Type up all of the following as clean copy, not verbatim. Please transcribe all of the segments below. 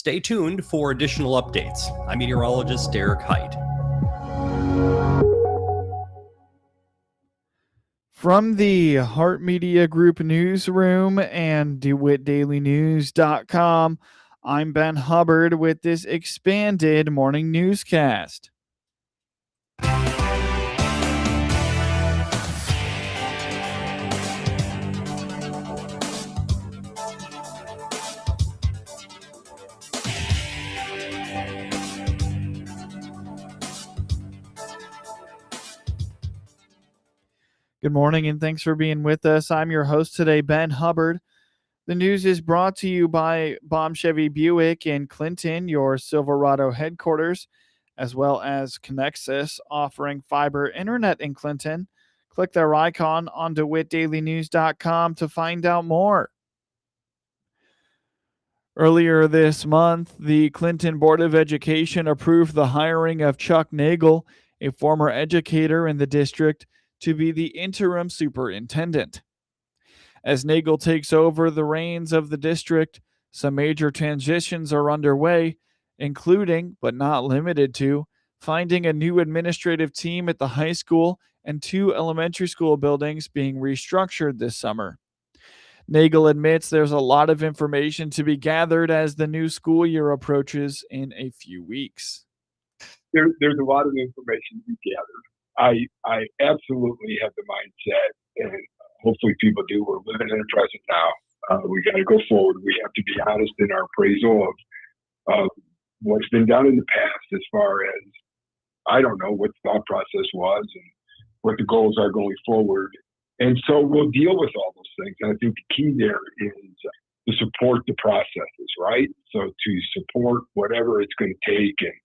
Stay tuned for additional updates. I'm meteorologist Derek Height. From the Hart Media Group newsroom and DeWittDailyNews.com, I'm Ben Hubbard with this expanded morning newscast. Good morning and thanks for being with us. I'm your host today, Ben Hubbard. The news is brought to you by Baum Chevy Buick in Clinton, your Silverado headquarters, as well as Connexus, offering fiber internet in Clinton. Click their icon on DeWittDailyNews.com to find out more. Earlier this month, the Clinton Board of Education approved the hiring of Chuck Nagel, a former educator in the district, to be the interim superintendent. As Nagel takes over the reins of the district, some major transitions are underway, including, but not limited to, finding a new administrative team at the high school and 2 elementary school buildings being restructured this summer. Nagel admits there's a lot of information to be gathered as the new school year approaches in a few weeks. There's a lot of information to be gathered. I absolutely have the mindset, and hopefully people do. We're living in the present now. We got to go forward. We have to be honest in our appraisal of what's been done in the past, as far as, I don't know what the thought process was and what the goals are going forward. And so we'll deal with all those things. And I think the key there is to support the processes, right? So to support whatever it's going to take and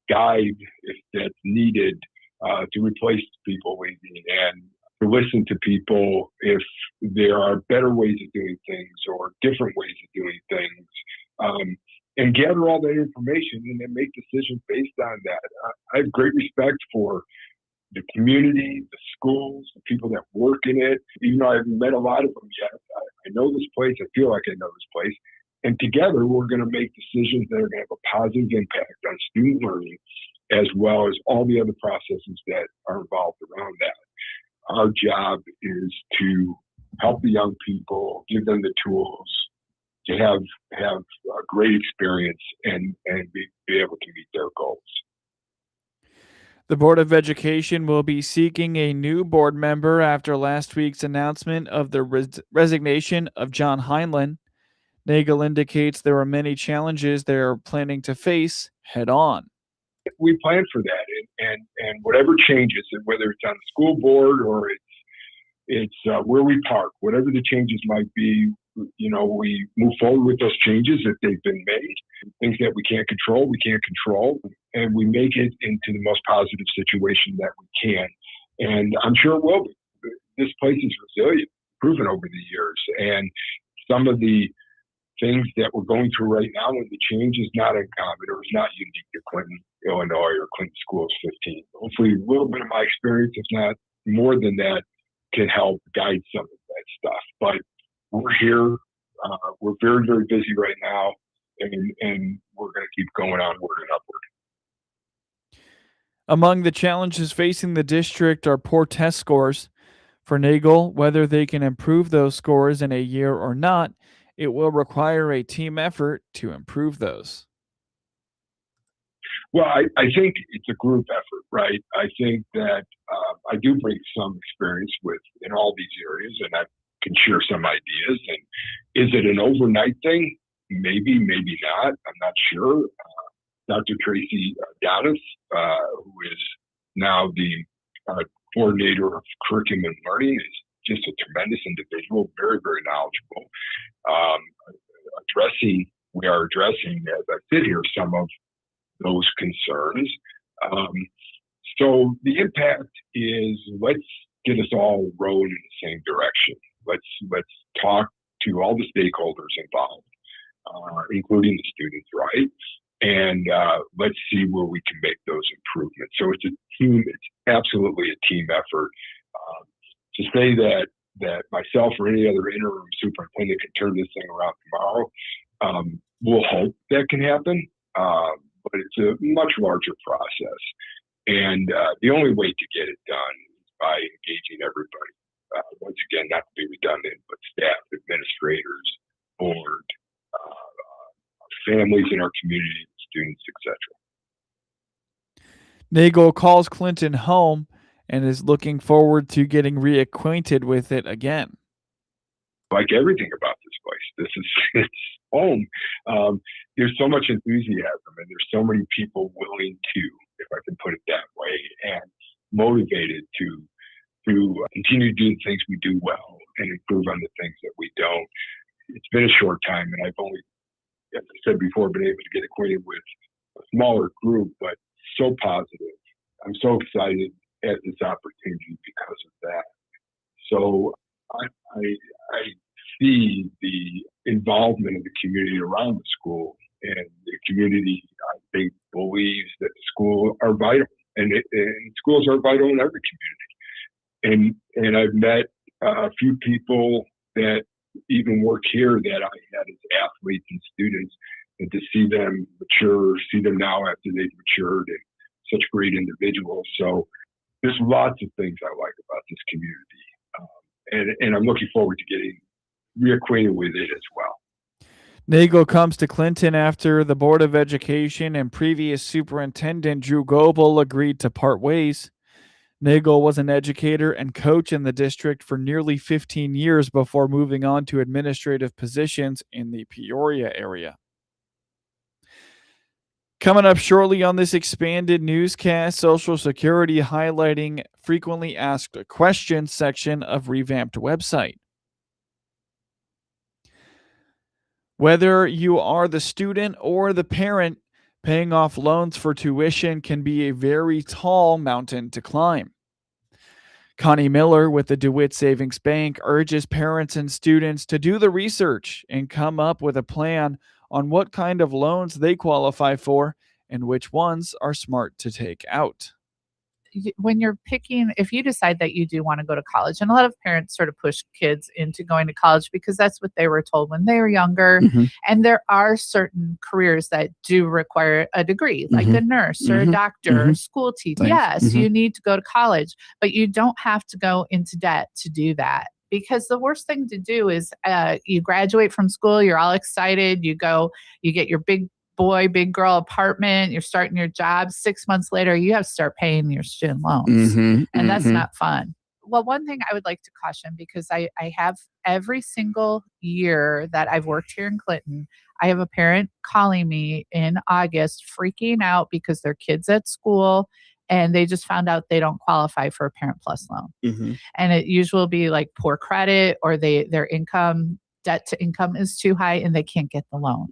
guide if that's needed to replace people leaving, and to listen to people if there are better ways of doing things or different ways of doing things, and gather all that information and then make decisions based on that. I have great respect for the community, the schools, the people that work in it. Even though I haven't met a lot of them yet, I know this place. I feel like I know this place. And together, we're going to make decisions that are going to have a positive impact on student learning, as well as all the other processes that are involved around that. Our job is to help the young people, give them the tools to have a great experience and be able to meet their goals. The Board of Education will be seeking a new board member after last week's announcement of the resignation of John Heinlein. Nagel indicates there are many challenges they are planning to face head on. We plan for that, and whatever changes, whether it's on the school board or it's where we park, whatever the changes might be, we move forward with those changes if they've been made. Things that we can't control, and we make it into the most positive situation that we can. And I'm sure it will be. This place is resilient, proven over the years, and some of the things that we're going through right now, when the change is not uncommon or is not unique to Clinton, Illinois, or Clinton Schools 15. Hopefully a little bit of my experience, if not more than that, can help guide some of that stuff. But we're here. We're very, very busy right now, and we're going to keep going onward and upward. Among the challenges facing the district are poor test scores. For Nagel, whether they can improve those scores in a year or not, it will require a team effort to improve those. Well, I think it's a group effort, right? I think that I do bring some experience in all these areas, and I can share some ideas. And is it an overnight thing? Maybe, maybe not. I'm not sure. Dr. Tracy Adonis, who is now the coordinator of curriculum and learning, is just a tremendous individual, very, very knowledgeable. We are addressing, as I sit here, some of those concerns. So the impact is, let's get us all rowing in the same direction. Let's talk to all the stakeholders involved, including the students, right? And let's see where we can make those improvements. So it's a team. It's absolutely a team effort. To say that myself or any other interim superintendent can turn this thing around tomorrow, We'll hope that can happen, but it's a much larger process. And the only way to get it done is by engaging everybody. Once again, not to be redundant, but staff, administrators, board, families in our community, students, etc. Nagel calls Clinton home and is looking forward to getting reacquainted with it again. Like everything about this place, this is it's home. There's so much enthusiasm, and there's so many people willing to, if I can put it that way, and motivated to continue doing things we do well and improve on the things that we don't. It's been a short time, and I've only, as I said before, been able to get acquainted with a smaller group, but so positive. I'm so excited at this opportunity because of that. So I see the involvement of the community around the school, and the community, I think, believes that the schools are vital, and schools are vital in every community. And I've met a few people that even work here that I had as athletes and students, and to see them mature, see them now after they've matured, and such great individuals. So there's lots of things I like about this community. And I'm looking forward to getting reacquainted with it as well. Nagel comes to Clinton after the Board of Education and previous Superintendent Drew Goebel agreed to part ways. Nagel was an educator and coach in the district for nearly 15 years before moving on to administrative positions in the Peoria area. Coming up shortly on this expanded newscast, Social Security highlighting frequently asked questions section of revamped website. Whether you are the student or the parent, paying off loans for tuition can be a very tall mountain to climb. Connie Miller with the DeWitt Savings Bank urges parents and students to do the research and come up with a plan on what kind of loans they qualify for and which ones are smart to take out. When you're picking, if you decide that you do want to go to college, and a lot of parents sort of push kids into going to college because that's what they were told when they were younger. Mm-hmm. And there are certain careers that do require a degree, like a nurse or a doctor or school teacher. Right. Yes, you need to go to college, but you don't have to go into debt to do that. Because the worst thing to do is you graduate from school, you're all excited, you go, you get your big boy, big girl apartment, you're starting your job. 6 months later, you have to start paying your student loans. And that's not fun. Well, one thing I would like to caution, because I have every single year that I've worked here in Clinton, I have a parent calling me in August freaking out because their kid's at school and they just found out they don't qualify for a Parent Plus loan. And it usually will be like poor credit, or their income, debt to income is too high and they can't get the loan.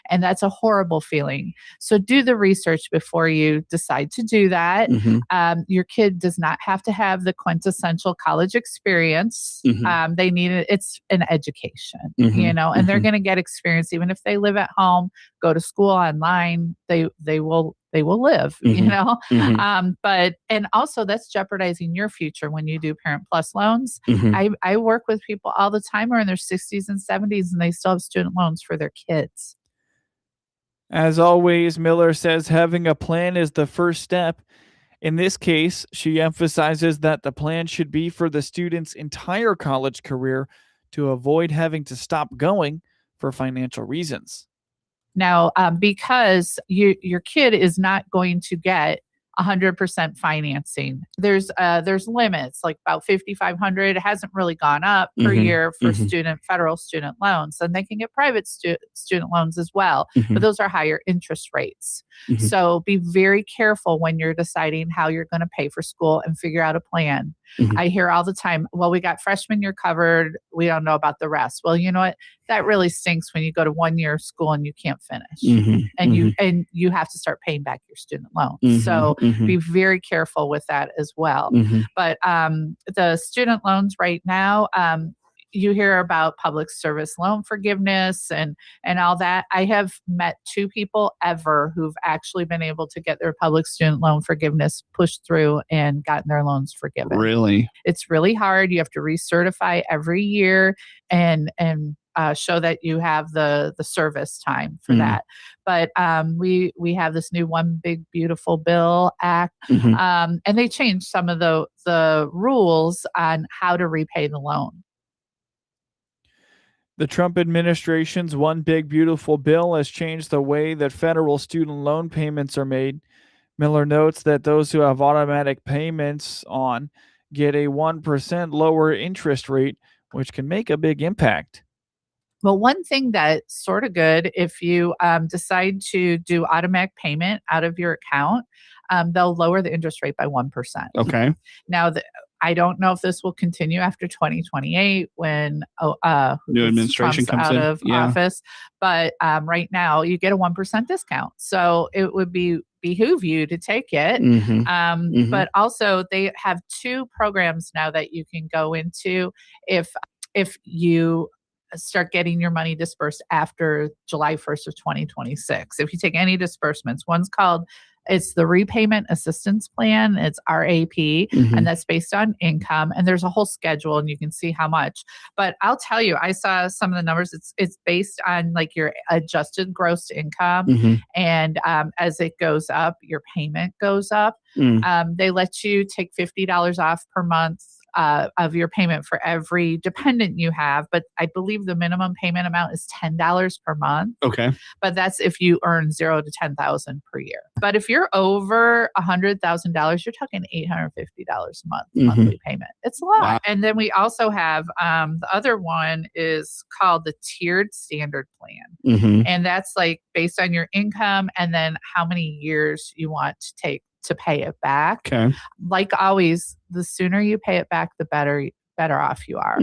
And that's a horrible feeling. So do the research before you decide to do that. Your kid does not have to have the quintessential college experience. They need it. It's an education, and they're going to get experience even if they live at home, go to school online. They will live, but, and also that's jeopardizing your future when you do Parent Plus loans. I work with people all the time who are in their 60s and 70s and they still have student loans for their kids. As always, Miller says having a plan is the first step. In this case, she emphasizes that the plan should be for the student's entire college career to avoid having to stop going for financial reasons. Now, because your kid is not going to get 100% financing, there's limits, like about $5,500. It hasn't really gone up per year for federal student loans, and they can get private student loans as well, but those are higher interest rates. So be very careful when you're deciding how you're going to pay for school and figure out a plan. I hear all the time, well, we got freshman year covered, we don't know about the rest. Well, you know what? That really stinks when you go to 1 year of school and you can't finish, and you have to start paying back your student loans. So be very careful with that as well. But the student loans right now, you hear about public service loan forgiveness and all that. I have met 2 people ever who've actually been able to get their public student loan forgiveness pushed through and gotten their loans forgiven. Really? It's really hard. You have to recertify every year, and show that you have the service time for that. But we have this new One Big Beautiful Bill Act, and they changed some of the rules on how to repay the loan. The Trump administration's One Big Beautiful Bill has changed the way that federal student loan payments are made. Miller notes that those who have automatic payments on get a 1% lower interest rate, which can make a big impact. Well, one thing that's sort of good, if you decide to do automatic payment out of your account, they'll lower the interest rate by 1%. Okay. Now, I don't know if this will continue after 2028 when new administration Trump's comes out in. of office. But right now, you get a 1% discount. So it would behoove you to take it. But also, they have two programs now that you can go into if you start getting your money dispersed after July 1st of 2026. If you take any disbursements, it's the Repayment Assistance Plan. It's RAP, and that's based on income. And there's a whole schedule, and you can see how much. But I'll tell you, I saw some of the numbers. It's based on like your adjusted gross income, and as it goes up, your payment goes up. They let you take $50 off per month of your payment for every dependent you have, but I believe the minimum payment amount is $10 per month. Okay. But that's if you earn $0 to $10,000 per year. But if you're over $100,000, you're talking $850 a month monthly payment. It's a lot. Wow. And then we also have the other one is called the Tiered Standard Plan, and that's like based on your income and then how many years you want to take to pay it back. Okay. Like always, the sooner you pay it back, the better off you are.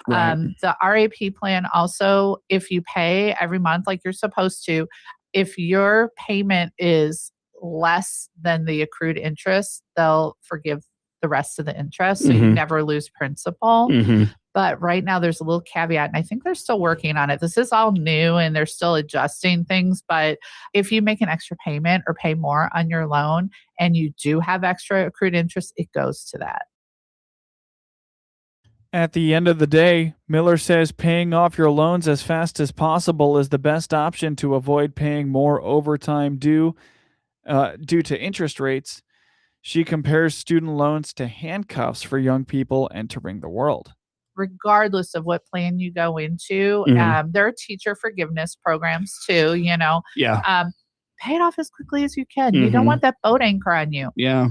Right. The RAP plan also, if you pay every month like you're supposed to, if your payment is less than the accrued interest, they'll forgive the rest of the interest. So you never lose principal. But right now there's a little caveat, and I think they're still working on it. This is all new and they're still adjusting things. But if you make an extra payment or pay more on your loan and you do have extra accrued interest, it goes to that. At the end of the day, Miller says paying off your loans as fast as possible is the best option to avoid paying more overtime due to interest rates. She compares student loans to handcuffs for young people entering the world. Regardless of what plan you go into, there are teacher forgiveness programs too, pay it off as quickly as you can. You don't want that boat anchor on you. Yeah.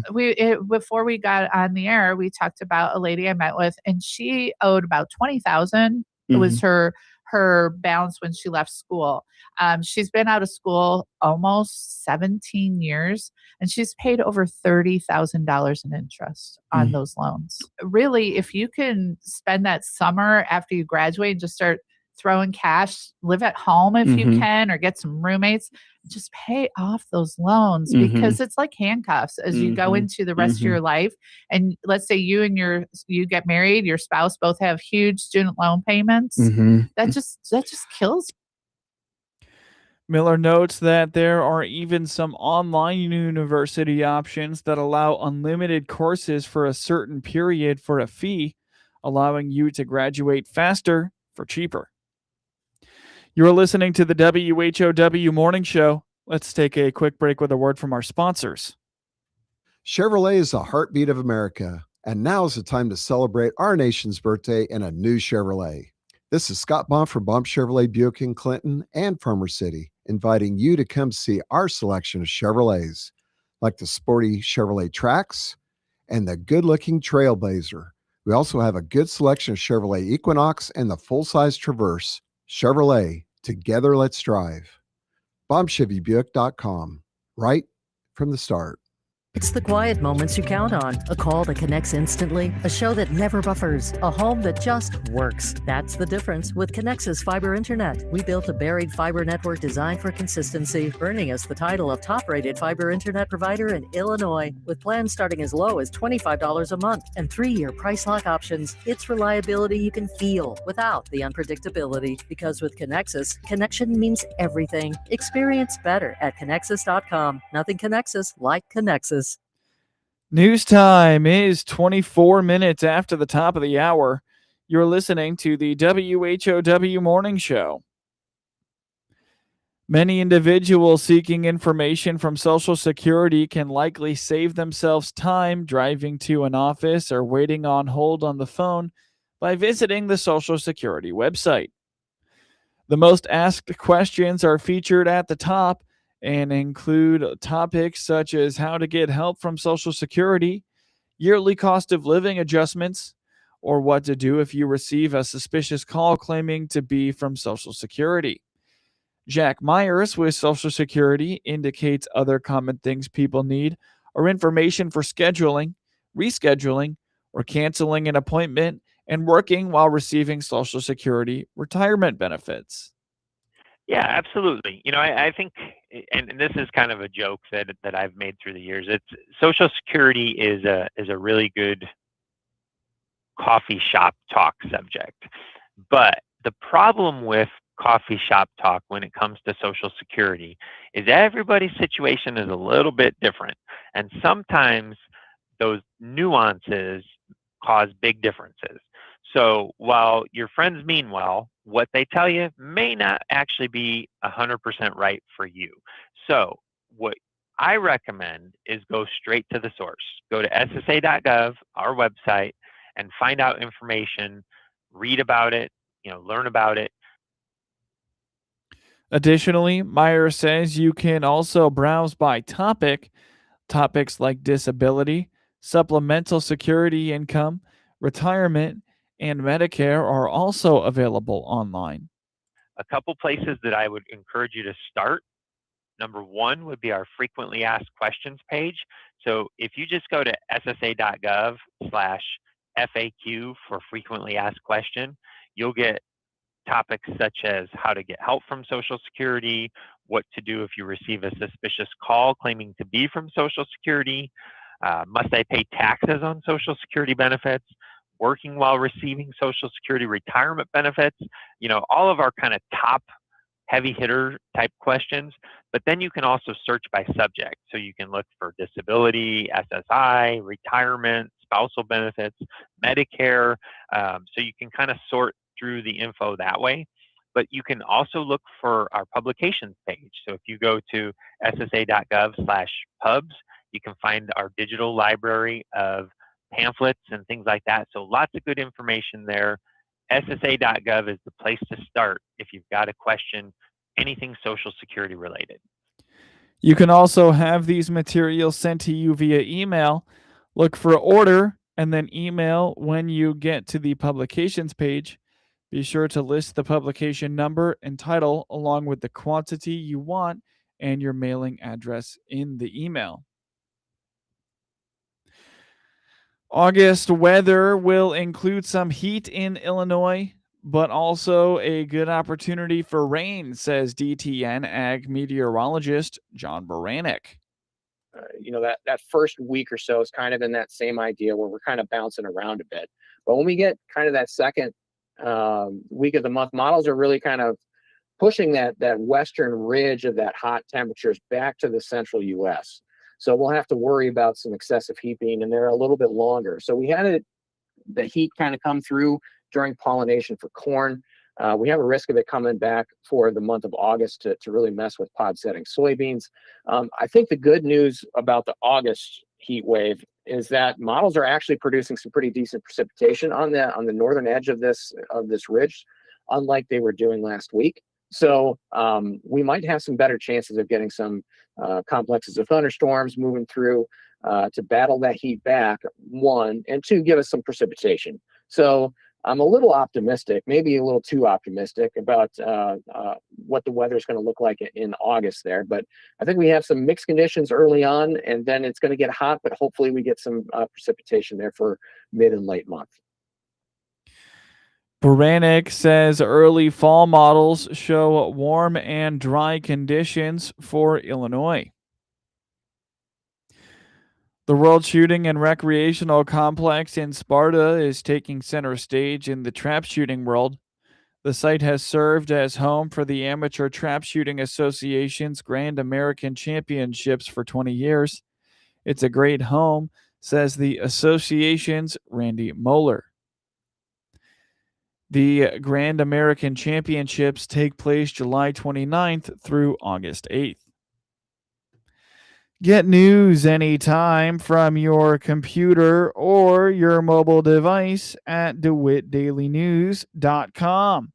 Before we got on the air, we talked about a lady I met with, and she owed about $20,000. It was her balance when she left school. She's been out of school almost 17 years, and she's paid over $30,000 in interest on those loans. Really, if you can spend that summer after you graduate and just start throwing cash, live at home if you can, or get some roommates, just pay off those loans because it's like handcuffs as you go into the rest of your life. And let's say you get married, your spouse both have huge student loan payments. That just kills you. Miller notes that there are even some online university options that allow unlimited courses for a certain period for a fee, allowing you to graduate faster for cheaper. You're listening to the WHOW Morning Show. Let's take a quick break with a word from our sponsors. Chevrolet is the heartbeat of America, and now is the time to celebrate our nation's birthday in a new Chevrolet. This is Scott Baum from Baum Chevrolet Buick in Clinton and Farmer City, inviting you to come see our selection of Chevrolets, like the sporty Chevrolet Trax and the good-looking Trailblazer. We also have a good selection of Chevrolet Equinox and the full-size Traverse. Chevrolet, together let's drive. BaumChevyBuick.com, right from the start. It's the quiet moments you count on. A call that connects instantly, a show that never buffers, a home that just works. That's the difference with Connexus Fiber Internet. We built a buried fiber network designed for consistency, earning us the title of top-rated fiber internet provider in Illinois. With plans starting as low as $25 a month and 3-year price lock options, it's reliability you can feel without the unpredictability. Because with Connexus, connection means everything. Experience better at Connexus.com. Nothing Connexus like Connexus. News time is 24 minutes after the top of the hour. You're listening to the WHOW Morning Show. Many individuals seeking information from Social Security can likely save themselves time driving to an office or waiting on hold on the phone by visiting the Social Security website. The most asked questions are featured at the top and include topics such as how to get help from Social Security, yearly cost of living adjustments, or what to do if you receive a suspicious call claiming to be from Social Security. Jack Myers with Social Security indicates other common things people need are information for scheduling, rescheduling, or canceling an appointment, and working while receiving Social Security retirement benefits. Yeah, absolutely. I think, and this is kind of a joke that I've made through the years. It's Social Security is a really good coffee shop talk subject, but the problem with coffee shop talk when it comes to Social Security is everybody's situation is a little bit different, and sometimes those nuances cause big differences. So while your friends mean well, what they tell you may not actually be 100% right for you. So what I recommend is go straight to the source. Go to ssa.gov, our website, and find out information, read about it, learn about it. Additionally, Meyer says you can also browse by topic. Topics like disability, supplemental security income, retirement, and Medicare are also available online. A couple places that I would encourage you to start. Number one would be our frequently asked questions page. So if you just go to ssa.gov/FAQ for frequently asked question, you'll get topics such as how to get help from Social Security, what to do if you receive a suspicious call claiming to be from Social Security, must I pay taxes on Social Security benefits, working while receiving Social Security retirement benefits, all of our kind of top heavy hitter type questions. But then you can also search by subject. So you can look for disability, SSI, retirement, spousal benefits, Medicare. So you can kind of sort through the info that way. But you can also look for our publications page. So if you go to ssa.gov/pubs, you can find our digital library of pamphlets and things like that. So lots of good information there. ssa.gov is the place to start if you've got a question, anything Social Security related. You can also have these materials sent to you via email. Look for order and then email when you get to the publications page. Be sure to list the publication number and title along with the quantity you want and your mailing address in the email. August weather will include some heat in Illinois, but also a good opportunity for rain, says DTN Ag meteorologist John Baranek. That first week or so is kind of in that same idea where we're kind of bouncing around a bit. But when we get kind of that second week of the month, models are really kind of pushing that western ridge of that hot temperatures back to the central U.S. So we'll have to worry about some excessive heat being, and they're a little bit longer. So we had the heat kind of come through during pollination for corn. We have a risk of it coming back for the month of August to really mess with pod setting soybeans. I think the good news about the August heat wave is that models are actually producing some pretty decent precipitation on the northern edge of this ridge, unlike they were doing last week. So we might have some better chances of getting some complexes of thunderstorms moving through to battle that heat back, one, and two, give us some precipitation. So I'm a little optimistic, maybe a little too optimistic about what the weather is going to look like in August there. But I think we have some mixed conditions early on, and then it's going to get hot, but hopefully we get some precipitation there for mid and late month. Baranek says early fall models show warm and dry conditions for Illinois. The World Shooting and Recreational Complex in Sparta is taking center stage in the trap shooting world. The site has served as home for the Amateur Trap Shooting Association's Grand American Championships for 20 years. It's a great home, says the association's Randy Moeller. The Grand American Championships take place July 29th through August 8th. Get news anytime from your computer or your mobile device at DeWittDailyNews.com.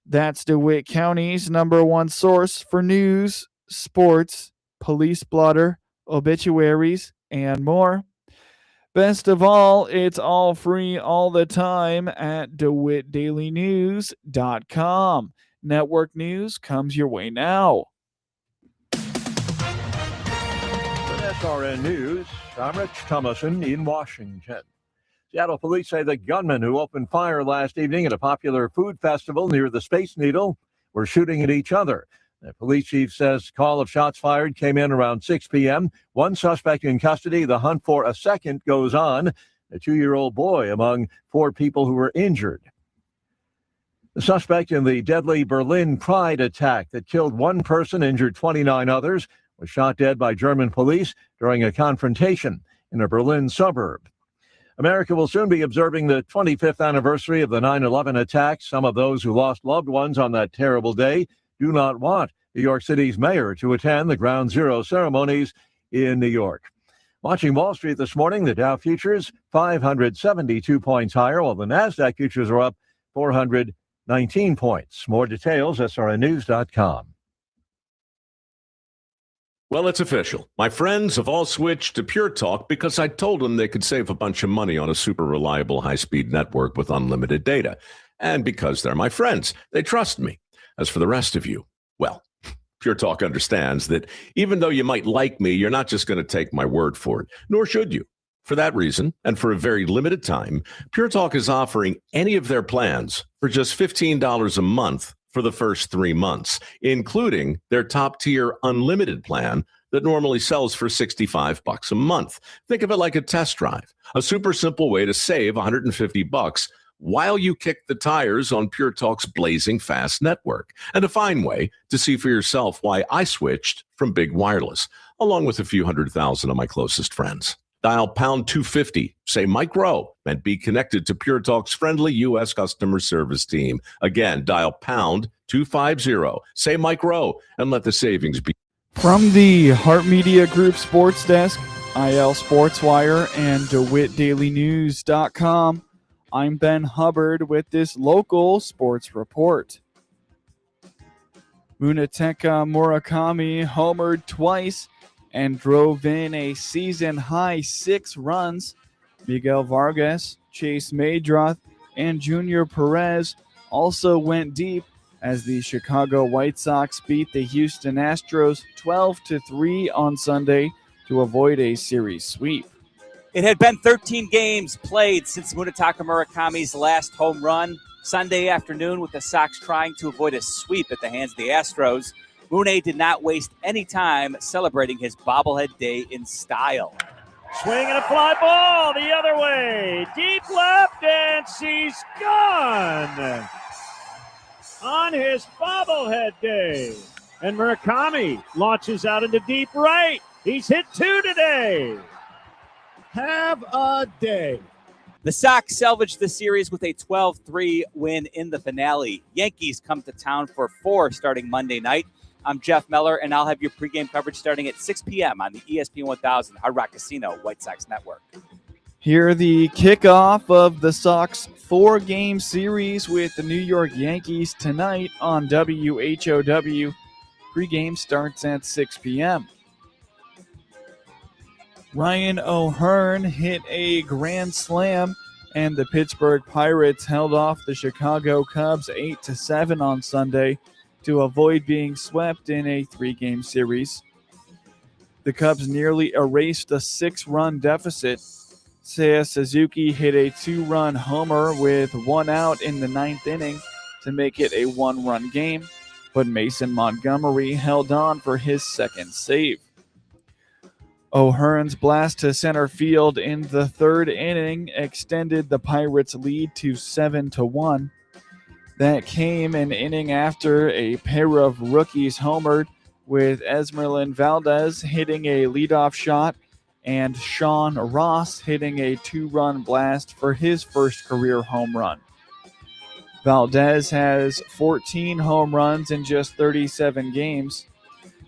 That's DeWitt County's #1 source for news, sports, police blotter, obituaries, and more. Best of all, it's all free all the time at DeWittDailyNews.com. Network news comes your way now. SRN News, I'm Rich Thomason in Washington. Seattle police say the gunmen who opened fire last evening at a popular food festival near the Space Needle were shooting at each other. The police chief says call of shots fired came in around 6 p.m. One suspect in custody. The hunt for a second goes on. A 2-year-old boy among 4 people who were injured. The suspect in the deadly Berlin Pride attack that killed 1 person, injured 29 others, was shot dead by German police during a confrontation in a Berlin suburb. America will soon be observing the 25th anniversary of the 9/11 attacks. Some of those who lost loved ones on that terrible day do not want New York City's mayor to attend the Ground Zero ceremonies in New York. Watching Wall Street this morning, the Dow futures 572 points higher, while the NASDAQ futures are up 419 points. More details, srnnews.com. Well, it's official. My friends have all switched to Pure Talk because I told them they could save a bunch of money on a super reliable high-speed network with unlimited data. And because they're my friends, they trust me. As for the rest of you, well, Pure Talk understands that even though you might like me, you're not just going to take my word for it, nor should you. For that reason, and for a very limited time, Pure Talk is offering any of their plans for just $15 a month for the first 3 months, including their top-tier unlimited plan that normally sells for $65 a month. Think of it like a test drive, a super simple way to save $150 while you kick the tires on Pure Talk's blazing fast network, and a fine way to see for yourself why I switched from big wireless, along with a few 100,000 of my closest friends. Dial pound 250, say Mike Rowe, and be connected to Pure Talk's friendly U.S. customer service team. Again, dial pound 250, say Mike Rowe, and let the savings be. From the Hart Media Group Sports Desk, IL Sportswire, and DeWittDailyNews.com, I'm Ben Hubbard with this local sports report. Munetaka Murakami homered twice and drove in a season-high 6 runs. Miguel Vargas, Chase Maydroth, and Junior Perez also went deep as the Chicago White Sox beat the Houston Astros 12-3 on Sunday to avoid a series sweep. It had been 13 games played since Munetaka Murakami's last home run Sunday afternoon, with the Sox trying to avoid a sweep at the hands of the Astros. Mune did not waste any time celebrating his bobblehead day in style. Swing and a fly ball the other way. Deep left, and she's gone on his bobblehead day. And Murakami launches out into deep right. He's hit 2 today. Have a day. The Sox salvaged the series with a 12-3 win in the finale. Yankees come to town for 4 starting Monday night. I'm Jeff Meller, and I'll have your pregame coverage starting at 6 p.m. on the ESPN 1000 Hard Rock Casino White Sox Network. Here the kickoff of the Sox 4-game series with the New York Yankees tonight on WHOW. Pregame starts at 6 p.m. Ryan O'Hearn hit a grand slam, and the Pittsburgh Pirates held off the Chicago Cubs 8-7 on Sunday to avoid being swept in a 3-game series. The Cubs nearly erased a 6-run deficit. Seiya Suzuki hit a 2-run homer with 1 out in the 9th inning to make it a 1-run game, but Mason Montgomery held on for his 2nd save. O'Hearn's blast to center field in the 3rd inning extended the Pirates' lead to 7-1. That came an inning after a pair of rookies homered, with Esmeralyn Valdez hitting a leadoff shot and Sean Ross hitting a 2-run blast for his first career home run. Valdez has 14 home runs in just 37 games.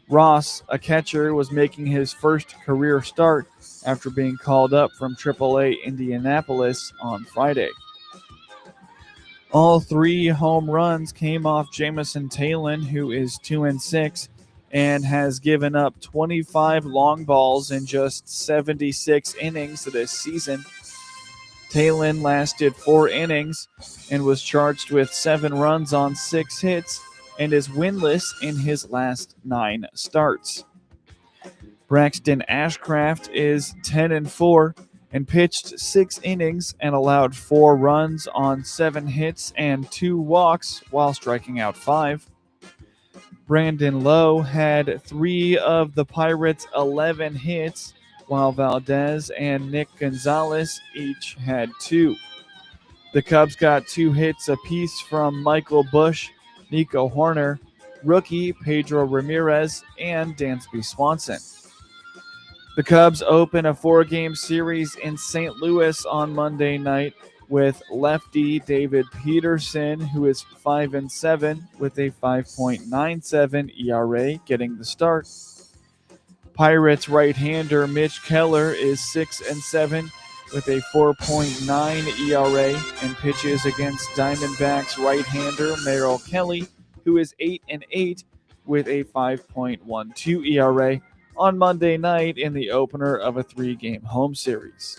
Ross, a catcher, was making his first career start after being called up from AAA Indianapolis on Friday. All 3 home runs came off Jamison Talon, who is 2-6 and has given up 25 long balls in just 76 innings this season. Talon lasted 4 innings and was charged with 7 runs on 6 hits and is winless in his last 9 starts. Braxton Ashcraft is 10-4 and pitched 6 innings and allowed 4 runs on 7 hits and 2 walks while striking out 5. Brandon Lowe had 3 of the Pirates' 11 hits, while Valdez and Nick Gonzalez each had 2. The Cubs got 2 hits apiece from Michael Busch, Nico Horner, rookie Pedro Ramirez, and Dansby Swanson. The Cubs open a 4-game series in St. Louis on Monday night with lefty David Peterson, who is 5-7 with a 5.97 ERA, getting the start. Pirates right-hander Mitch Keller is 6-7 with a 4.9 ERA and pitches against Diamondbacks right-hander Merrill Kelly, who is 8-8 with a 5.12 ERA on Monday night in the opener of a 3-game home series.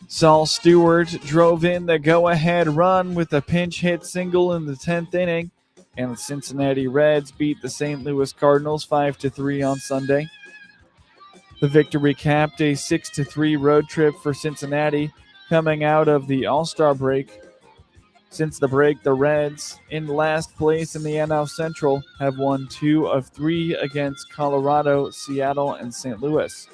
Saul Stewart drove in the go-ahead run with a pinch hit single in the 10th inning, and the Cincinnati Reds beat the St. Louis Cardinals 5-3 on Sunday. The victory capped a 6-3 road trip for Cincinnati coming out of the All-Star break. Since the break, the Reds, in last place in the NL Central, have won 2 of 3 against Colorado, Seattle, and St. Louis.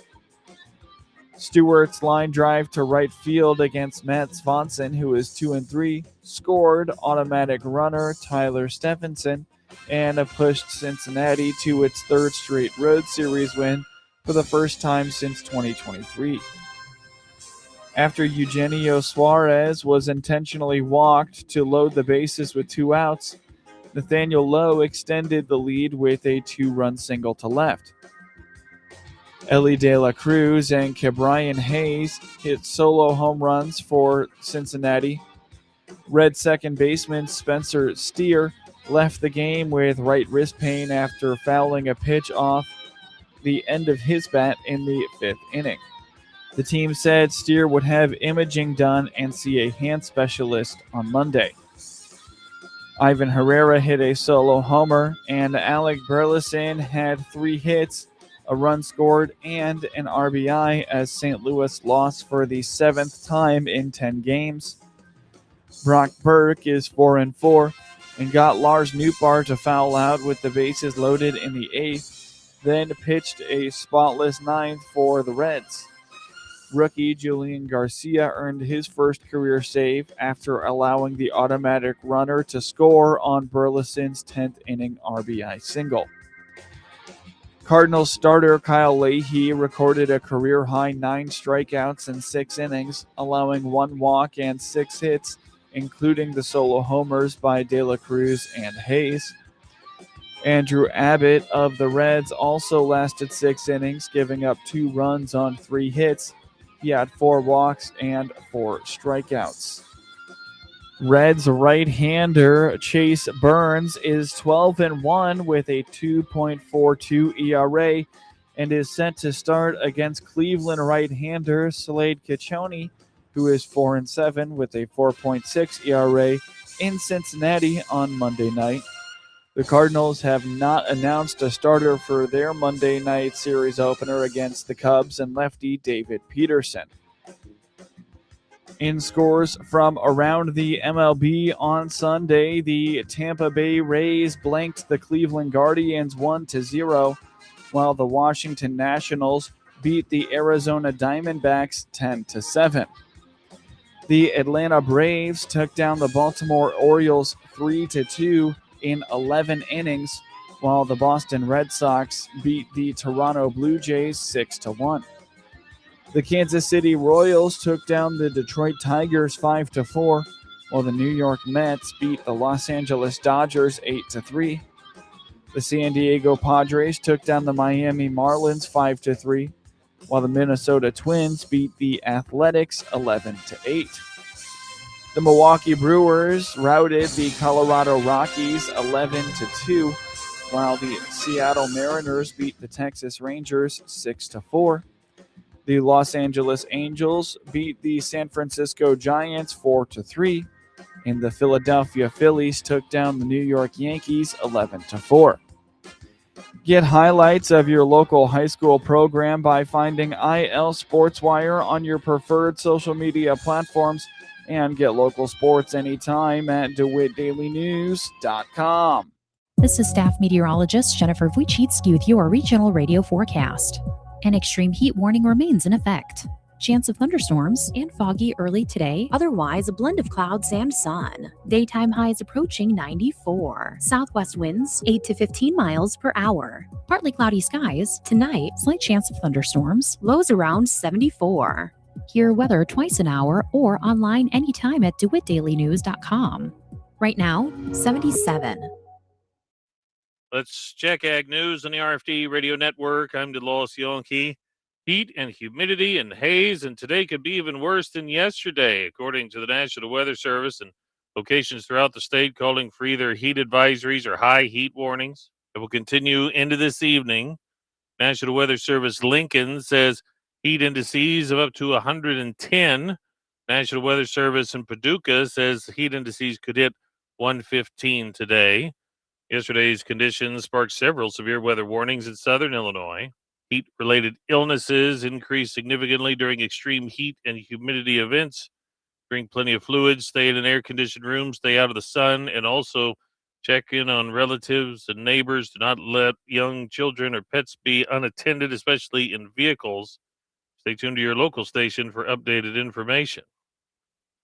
Stewart's line drive to right field against Matt Swanson, who is 2-3, scored automatic runner Tyler Stephenson, and pushed Cincinnati to its 3rd straight road series win for the first time since 2023. After Eugenio Suarez was intentionally walked to load the bases with 2 outs, Nathaniel Lowe extended the lead with a 2-run single to left. Ellie De La Cruz and Ke'Bryan Hayes hit solo home runs for Cincinnati. Red second baseman Spencer Steer left the game with right wrist pain after fouling a pitch off the end of his bat in the 5th inning. The team said Steer would have imaging done and see a hand specialist on Monday. Ivan Herrera hit a solo homer, and Alec Burleson had 3 hits, a run scored, and an RBI as St. Louis lost for the 7th time in 10 games. Brock Burke is 4-4 and got Lars Nootbaar to foul out with the bases loaded in the 8th, then pitched a spotless 9th for the Reds. Rookie Julian Garcia earned his first career save after allowing the automatic runner to score on Burleson's 10th inning RBI single. Cardinals starter Kyle Leahy recorded a career-high 9 strikeouts in 6 innings, allowing 1 walk and 6 hits, including the solo homers by De La Cruz and Hayes. Andrew Abbott of the Reds also lasted 6 innings, giving up 2 runs on 3 hits. He had 4 walks and 4 strikeouts. Reds right-hander Chase Burns is 12-1 with a 2.42 ERA and is set to start against Cleveland right-hander Slade Kachoni, who is 4-7 with a 4.6 ERA in Cincinnati on Monday night. The Cardinals have not announced a starter for their Monday night series opener against the Cubs and lefty David Peterson. In scores from around the MLB on Sunday, the Tampa Bay Rays blanked the Cleveland Guardians 1-0, while the Washington Nationals beat the Arizona Diamondbacks 10-7. The Atlanta Braves took down the Baltimore Orioles 3-2 in 11 innings, while the Boston Red Sox beat the Toronto Blue Jays 6-1. The Kansas City Royals took down the Detroit Tigers 5-4, while the New York Mets beat the Los Angeles Dodgers 8-3. The San Diego Padres took down the Miami Marlins 5-3, while the Minnesota Twins beat the Athletics 11-8. The Milwaukee Brewers routed the Colorado Rockies 11-2, while the Seattle Mariners beat the Texas Rangers 6-4. The Los Angeles Angels beat the San Francisco Giants 4-3, and the Philadelphia Phillies took down the New York Yankees 11-4. Get highlights of your local high school program by finding IL SportsWire on your preferred social media platforms, and get local sports anytime at DeWittDailyNews.com. This is staff meteorologist Jennifer Wojcicki with your regional radio forecast. An extreme heat warning remains in effect. Chance of thunderstorms and foggy early today. Otherwise, a blend of clouds and sun. Daytime highs approaching 94. Southwest winds 8 to 15 miles per hour. Partly cloudy skies. Tonight, slight chance of thunderstorms. Lows around 74. Hear weather twice an hour or online anytime at DeWittDailyNews.com. Right now, 77. Let's check Ag News on the RFD Radio Network. I'm DeLois Yonke. Heat and humidity and haze, and today could be even worse than yesterday, according to the National Weather Service, and locations throughout the state calling for either heat advisories or high heat warnings. It will continue into this evening. National Weather Service Lincoln says heat indices of up to 110. National Weather Service in Paducah says heat indices could hit 115 today. Yesterday's conditions sparked several severe weather warnings in southern Illinois. Heat-related illnesses increased significantly during extreme heat and humidity events. Drink plenty of fluids, stay in an air-conditioned room, stay out of the sun, and also check in on relatives and neighbors. Do not let young children or pets be unattended, especially in vehicles. Stay tuned to your local station for updated information.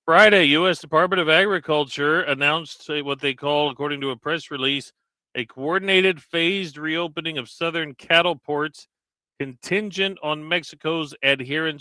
Friday, U.S. Department of Agriculture announced what they call, according to a press release, a coordinated phased reopening of southern cattle ports contingent on Mexico's adherence